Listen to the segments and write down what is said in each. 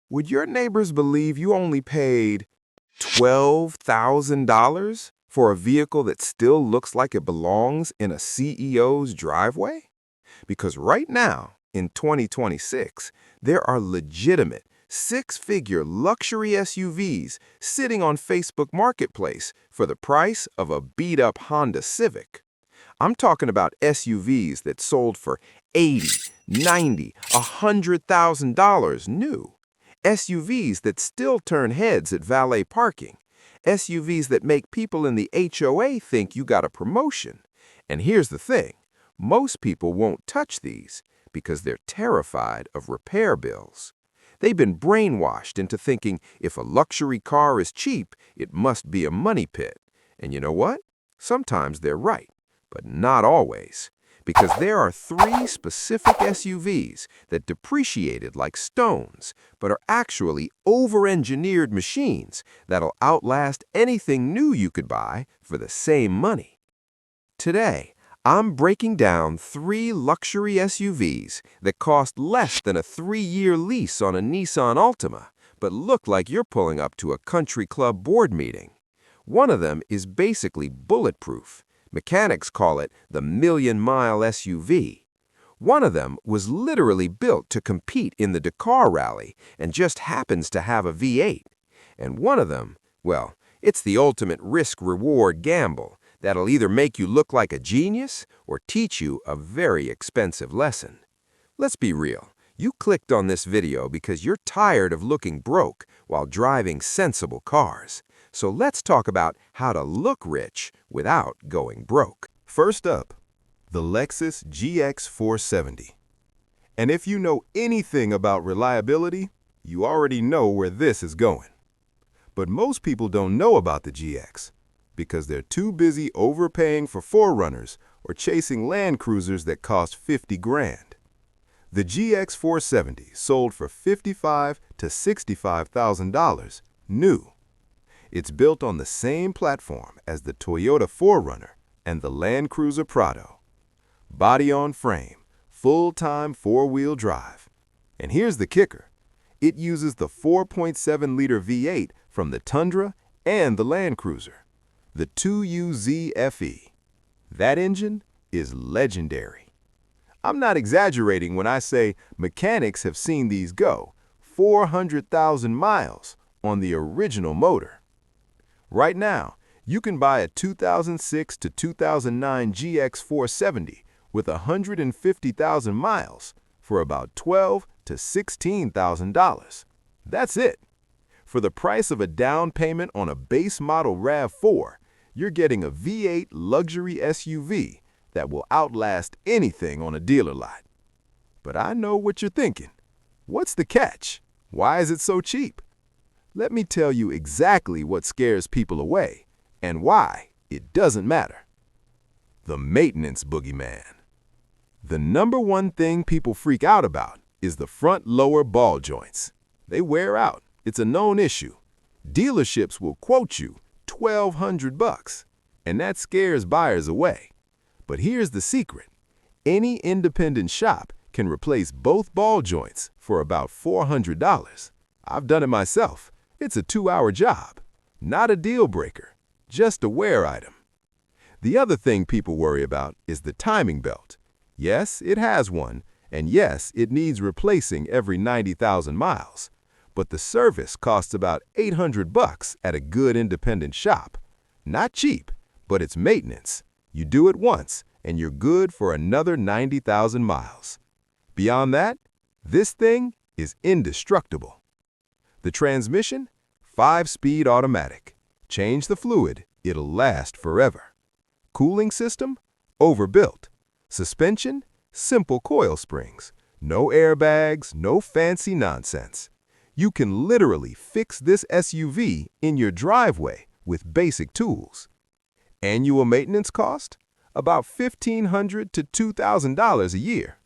Would your neighbors believe you only paid $12,000 for a vehicle that still looks like it belongs in a CEO's driveway? Because right now, in 2026, there are legitimate six-figure luxury SUVs sitting on Facebook Marketplace for the price of a beat-up Honda Civic. I'm talking about SUVs that sold for $80, $90, $100,000 new. SUVs that still turn heads at valet parking. SUVs that make people in the HOA think you got a promotion. And here's the thing, most people won't touch these because they're terrified of repair bills. They've been brainwashed into thinking if a luxury car is cheap, it must be a money pit. And you know what? Sometimes they're right, but not always. Because there are three specific SUVs that depreciated like stones, but are actually over-engineered machines that'll outlast anything new you could buy for the same money. Today, I'm breaking down three luxury SUVs that cost less than a 3-year lease on a Nissan Altima, but look like you're pulling up to a country club board meeting. One of them is basically bulletproof. Mechanics call it the million-mile SUV. One of them was literally built to compete in the Dakar rally and just happens to have a V8. And one of them, well, it's the ultimate risk-reward gamble that'll either make you look like a genius or teach you a very expensive lesson. Let's be real. You clicked on this video because you're tired of looking broke while driving sensible cars. So let's talk about how to look rich without going broke. First up, the Lexus GX 470. And if you know anything about reliability, you already know where this is going. But most people don't know about the GX because they're too busy overpaying for 4Runners or chasing Land Cruisers that cost 50 grand. The GX 470 sold for $55,000 to $65,000 new. It's built on the same platform as the Toyota 4Runner and the Land Cruiser Prado. Body on frame, full-time 4-wheel drive. And here's the kicker. It uses the 4.7-liter V8 from the Tundra and the Land Cruiser, the 2UZ-FE. That engine is legendary. I'm not exaggerating when I say mechanics have seen these go 400,000 miles on the original motor. Right now, you can buy a 2006 to 2009 GX 470 with 150,000 miles for about $12,000 to $16,000. That's it. For the price of a down payment on a base model RAV4, you're getting a V8 luxury SUV that will outlast anything on a dealer lot. But I know what you're thinking. What's the catch? Why is it so cheap? Let me tell you exactly what scares people away and why it doesn't matter. The maintenance boogeyman. The number one thing people freak out about is the front lower ball joints. They wear out. It's a known issue. Dealerships will quote you $1,200, and that scares buyers away. But here's the secret. Any independent shop can replace both ball joints for about $400. I've done it myself. It's a 2-hour job. Not a deal breaker, just a wear item. The other thing people worry about is the timing belt. Yes, it has one, and yes, it needs replacing every 90,000 miles. But the service costs about $800 at a good independent shop. Not cheap, but it's maintenance. You do it once, and you're good for another 90,000 miles. Beyond that, this thing is indestructible. The transmission, 5-speed automatic. Change the fluid, it'll last forever. Cooling system, overbuilt. Suspension, simple coil springs. No airbags, no fancy nonsense. You can literally fix this SUV in your driveway with basic tools. Annual maintenance cost? About $1,500 to $2,000 a year.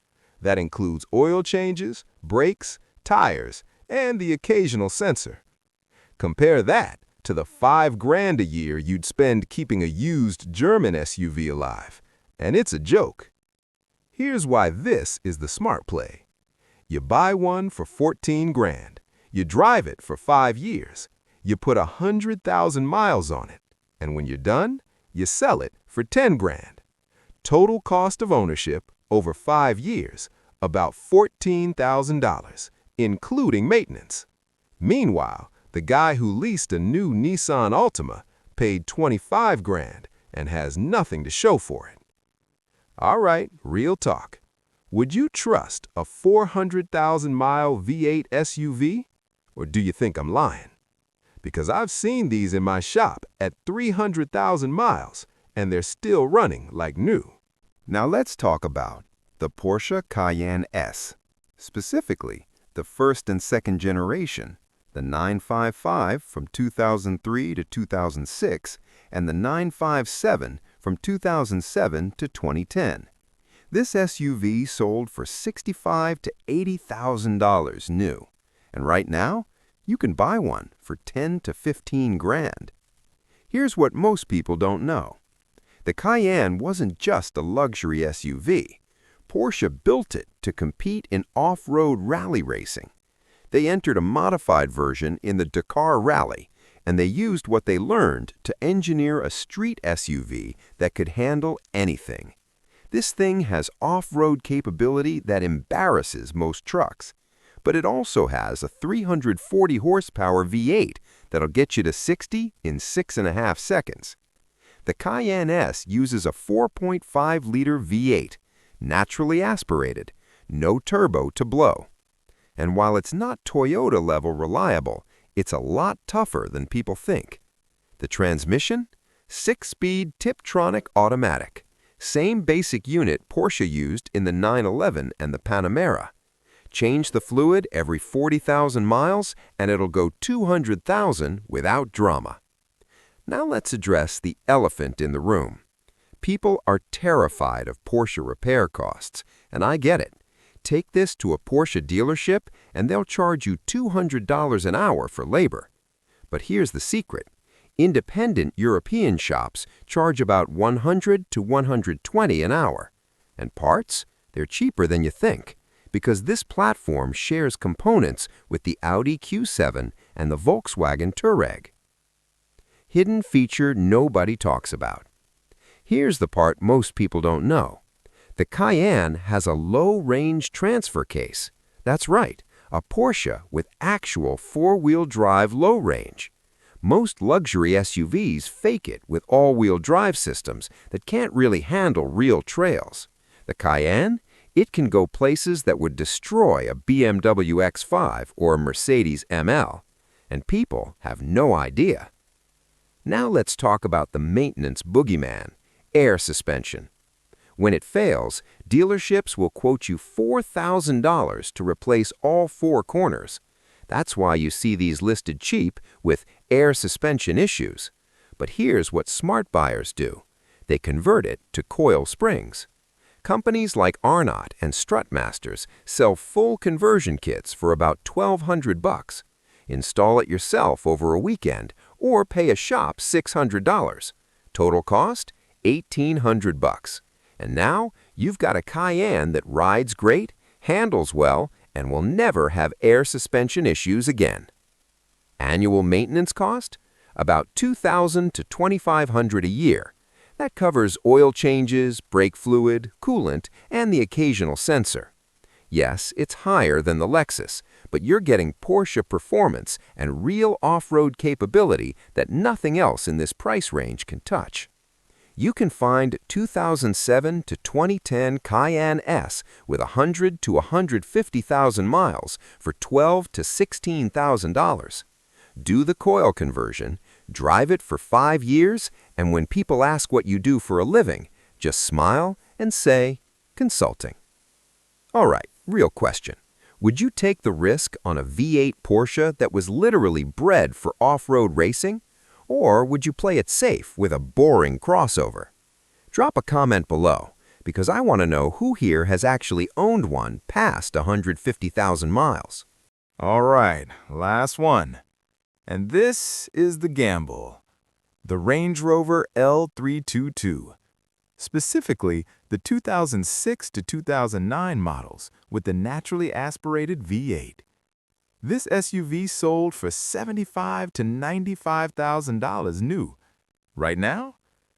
That includes oil changes, brakes, tires, and the occasional sensor. Compare that to the $5 grand a year you'd spend keeping a used German SUV alive, and it's a joke. Here's why this is the smart play. You buy one for 14 grand. You drive it for 5 years. You put 100,000 miles on it. And when you're done, you sell it for 10 grand. Total cost of ownership over 5 years, about $14,000, including maintenance. Meanwhile, the guy who leased a new Nissan Altima paid 25 grand and has nothing to show for it. All right, real talk. Would you trust a 400,000-mile V8 SUV? Or do you think I'm lying? Because I've seen these in my shop at 300,000 miles, and they're still running like new. Now let's talk about the Porsche Cayenne S, specifically the first and second generation, the 955 from 2003 to 2006, and the 957 from 2007 to 2010. This SUV sold for $65,000 to $80,000 new, and right now, you can buy one for 10 to 15 grand. Here's what most people don't know. The Cayenne wasn't just a luxury SUV. Porsche built it to compete in off-road rally racing. They entered a modified version in the Dakar Rally, and they used what they learned to engineer a street SUV that could handle anything. This thing has off-road capability that embarrasses most trucks. But it also has a 340 horsepower V8 that'll get you to 60 in 6.5 seconds. The Cayenne S uses a 4.5-liter V8, naturally aspirated, no turbo to blow. And while it's not Toyota-level reliable, it's a lot tougher than people think. The transmission? 6-speed Tiptronic automatic. Same basic unit Porsche used in the 911 and the Panamera. Change the fluid every 40,000 miles, and it'll go 200,000 without drama. Now let's address the elephant in the room. People are terrified of Porsche repair costs, and I get it. Take this to a Porsche dealership, and they'll charge you $200 an hour for labor. But here's the secret. Independent European shops charge about $100 to $120 an hour. And parts? They're cheaper than you think, because this platform shares components with the Audi Q7 and the Volkswagen Touareg. Hidden feature nobody talks about. Here's the part most people don't know. The Cayenne has a low-range transfer case. That's right, a Porsche with actual four-wheel drive low range. Most luxury SUVs fake it with all-wheel drive systems that can't really handle real trails. The Cayenne? It can go places that would destroy a BMW X5 or a Mercedes ML, and people have no idea. Now let's talk about the maintenance boogeyman, air suspension. When it fails, dealerships will quote you $4,000 to replace all 4 corners. That's why you see these listed cheap with air suspension issues. But here's what smart buyers do. They convert it to coil springs. Companies like Arnott and Strutmasters sell full conversion kits for about $1,200. Install it yourself over a weekend or pay a shop $600. Total cost? $1,800. And now you've got a Cayenne that rides great, handles well, and will never have air suspension issues again. Annual maintenance cost? About $2,000 to $2,500 a year. That covers oil changes, brake fluid, coolant, and the occasional sensor. Yes, it's higher than the Lexus, but you're getting Porsche performance and real off-road capability that nothing else in this price range can touch. You can find 2007 to 2010 Cayenne S with 100 to 150,000 miles for $12,000 to $16,000. Do the coil conversion, drive it for 5 years, and when people ask what you do for a living, just smile and say, consulting. All right, real question. Would you take the risk on a V8 Porsche that was literally bred for off-road racing? Or would you play it safe with a boring crossover? Drop a comment below, because I want to know who here has actually owned one past 150,000 miles. All right, last one. And this is the gamble. The Range Rover L322. Specifically, the 2006 to 2009 models with the naturally aspirated V8. This SUV sold for $75,000 to $95,000 new. Right now,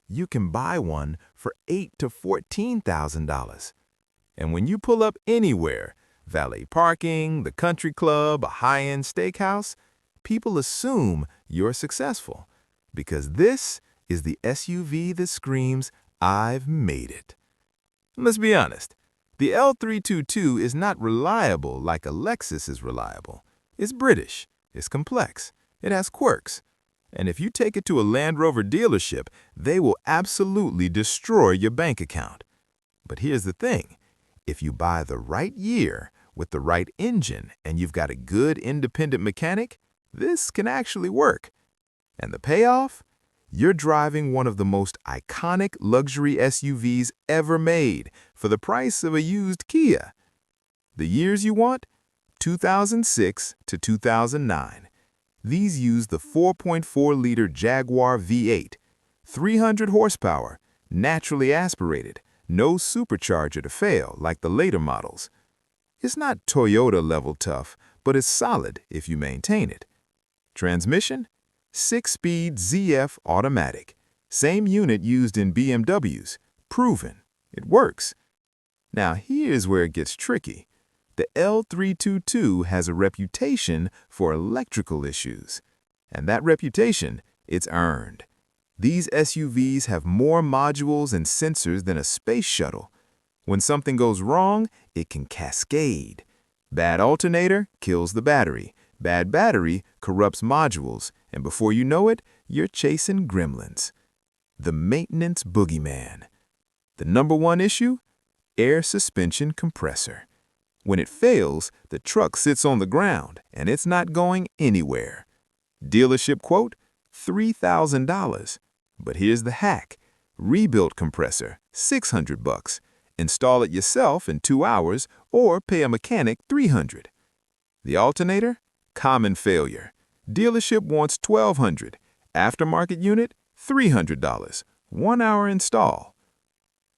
you can buy one for $8,000 to $14,000. And when you pull up anywhere, valet parking, the country club, a high-end steakhouse, people assume you're successful because this is the SUV that screams, "I've made it." Let's be honest, the L322 is not reliable like a Lexus is reliable. It's British, it's complex, it has quirks. And if you take it to a Land Rover dealership, they will absolutely destroy your bank account. But here's the thing. If you buy the right year with the right engine and you've got a good independent mechanic, this can actually work. And the payoff? You're driving one of the most iconic luxury SUVs ever made for the price of a used Kia. The years you want? 2006 to 2009. These use the 4.4-liter Jaguar V8, 300 horsepower, naturally aspirated, no supercharger to fail like the later models. It's not Toyota-level tough, but it's solid if you maintain it. Transmission? 6-speed ZF automatic. Same unit used in BMWs. Proven. It works. Now here's where it gets tricky. The L322 has a reputation for electrical issues. And that reputation, it's earned. These SUVs have more modules and sensors than a space shuttle. When something goes wrong, it can cascade. Bad alternator kills the battery. Bad battery corrupts modules. And before you know it, you're chasing gremlins. The maintenance boogeyman. The number one issue? Air suspension compressor. When it fails, the truck sits on the ground, and it's not going anywhere. Dealership quote, $3,000. But here's the hack. Rebuilt compressor, $600. Install it yourself in 2 hours or pay a mechanic $300. The alternator? Common failure. Dealership wants $1,200. Aftermarket unit? $300. 1 hour install.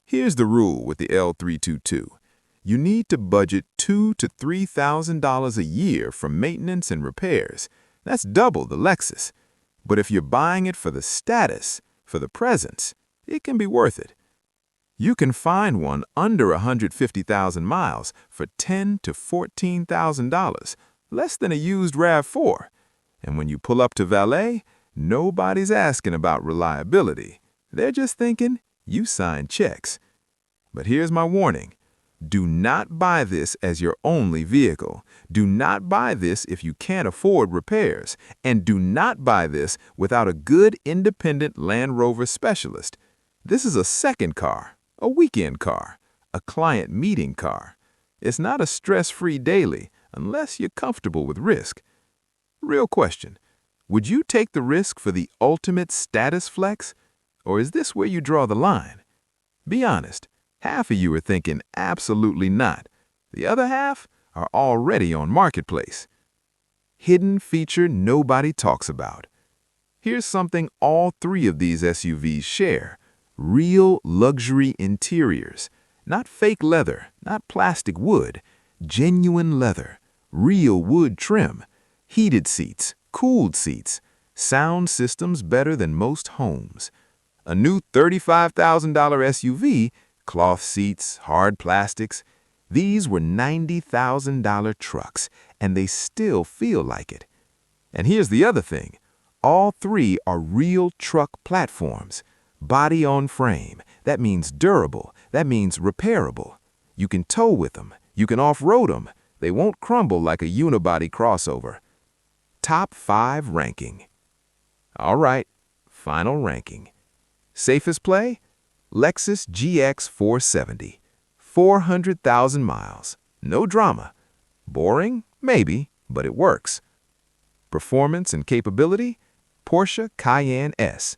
Here's the rule with the L322. You need to budget $2,000 to $3,000 a year for maintenance and repairs. That's double the Lexus. But if you're buying it for the status, for the presence, it can be worth it. You can find one under 150,000 miles for $10,000 to $14,000, less than a used RAV4. And when you pull up to valet, nobody's asking about reliability. They're just thinking, you signed checks. But here's my warning. Do not buy this as your only vehicle. Do not buy this if you can't afford repairs. And do not buy this without a good independent Land Rover specialist. This is a second car, a weekend car, a client meeting car. It's not a stress-free daily unless you're comfortable with risk. Real question, would you take the risk for the ultimate status flex? Or is this where you draw the line? Be honest. Half of you are thinking absolutely not. The other half are already on Marketplace. Hidden feature nobody talks about. Here's something all three of these SUVs share. Real luxury interiors. Not fake leather, not plastic wood. Genuine leather. Real wood trim. Heated seats, cooled seats. Sound systems better than most homes. A new $35,000 SUV, cloth seats, hard plastics. These were $90,000 trucks, and they still feel like it. And here's the other thing. All three are real truck platforms. Body on frame. That means durable. That means repairable. You can tow with them. You can off-road them. They won't crumble like a unibody crossover. Top 5 ranking. All right, final ranking. Safest play? Lexus GX 470. 400,000 miles. No drama. Boring? Maybe, but it works. Performance and capability? Porsche Cayenne S.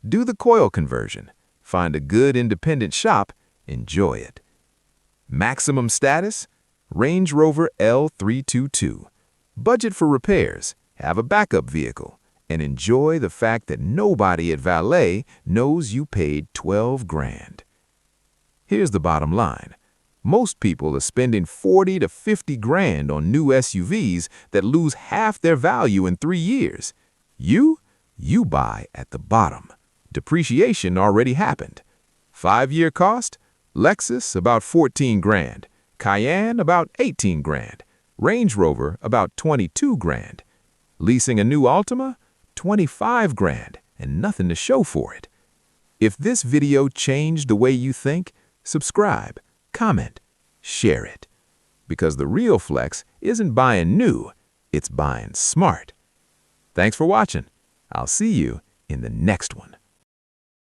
Do the Coil conversion. Find a good independent shop. Enjoy it. Maximum status? Range Rover L322. Budget for repairs. Have a backup vehicle. And enjoy the fact that nobody at valet knows you paid $12,000. Here's the bottom line. Most people are spending 40 to 50 grand on new SUVs that lose half their value in 3 years. You buy at the bottom. Depreciation already happened. 5-year cost? Lexus about 14 grand. Cayenne about 18 grand. Range Rover about 22 grand. Leasing a new Altima? 25 grand and nothing to show for it. If this video changed the way you think, subscribe, comment, share it. Because the real flex isn't buying new, it's buying smart. Thanks for watching. I'll see you in the next one.